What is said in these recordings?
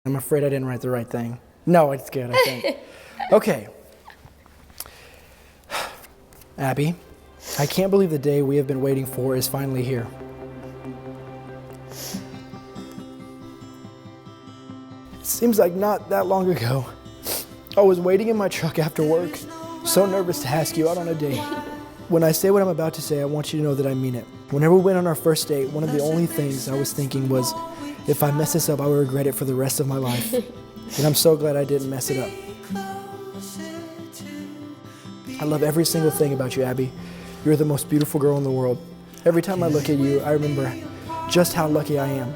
I'm afraid I didn't write the right thing. No, it's good, I think. Okay. Abby, I can't believe the day we have been waiting for is finally here. It seems like not that long ago, I was waiting in my truck after work, so nervous to ask you out on a date. When I say what I'm about to say, I want you to know that I mean it. Whenever we went on our first date, one of the only things I was thinking was, if I mess this up, I will regret it for the rest of my life. And I'm so glad I didn't mess it up. I love every single thing about you, Abby. You're the most beautiful girl in the world. Every time I look at you, I remember just how lucky I am.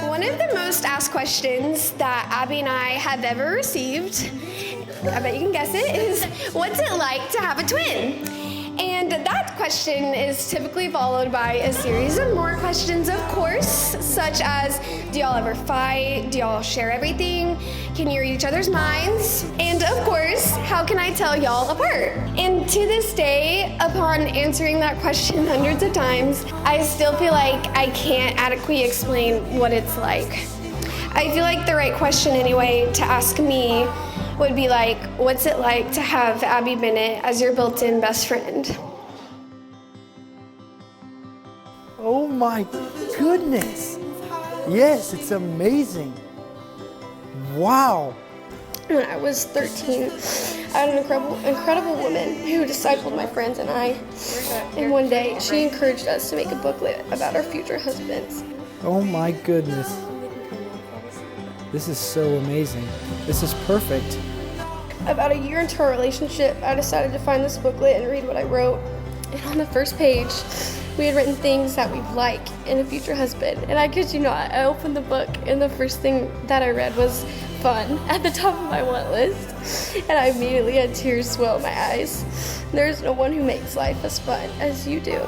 One of the most asked questions that Abby and I have ever received, I bet you can guess it, is what's it like to have a twin? And that question is typically followed by a series of more questions, of course, such as, do y'all ever fight? Do y'all share everything? Can you read each other's minds? And of course, how can I tell y'all apart? And to this day, upon answering that question hundreds of times, I still feel like I can't adequately explain what it's like. I feel like the right question anyway to ask me would be like, what's it like to have Abby Bennett as your built-in best friend? Oh my goodness. Yes, it's amazing. Wow. When I was 13, I had an incredible woman who discipled my friends and I. And one day, she encouraged us to make a booklet about our future husbands. Oh my goodness. This is so amazing. This is perfect. About a year into our relationship, I decided to find this booklet and read what I wrote. And on the first page, we had written things that we'd like in a future husband. And I kid you not, I opened the book and the first thing that I read was fun at the top of my want list. And I immediately had tears swell in my eyes. There's no one who makes life as fun as you do.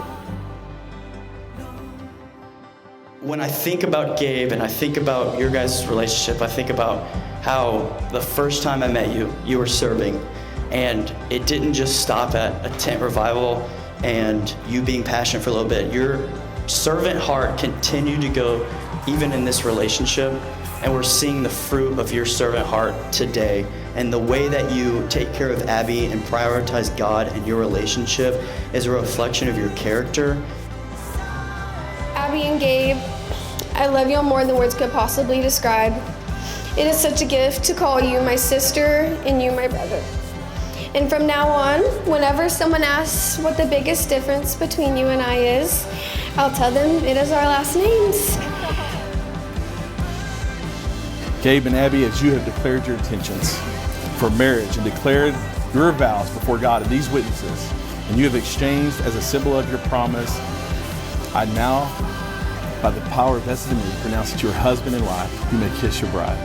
When I think about Gabe and I think about your guys' relationship, I think about how the first time I met you, you were serving, and it didn't just stop at a tent revival and you being passionate for a little bit. Your servant heart continued to go even in this relationship, and we're seeing the fruit of your servant heart today. And the way that you take care of Abby and prioritize God and your relationship is a reflection of your character. Abby and Gabe, I love y'all more than words could possibly describe. It is such a gift to call you my sister and you my brother. And from now on, whenever someone asks what the biggest difference between you and I is, I'll tell them it is our last names. Gabe and Abby, as you have declared your intentions for marriage and declared your vows before God and these witnesses, and you have exchanged as a symbol of your promise, I now, by the power vested in me, pronounce that you are husband and wife. You may kiss your bride.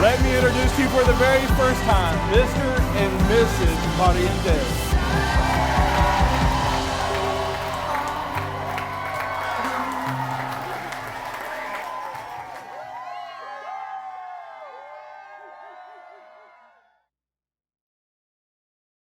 Let me introduce you for the very first time, Mr. and Mrs. Barrientez.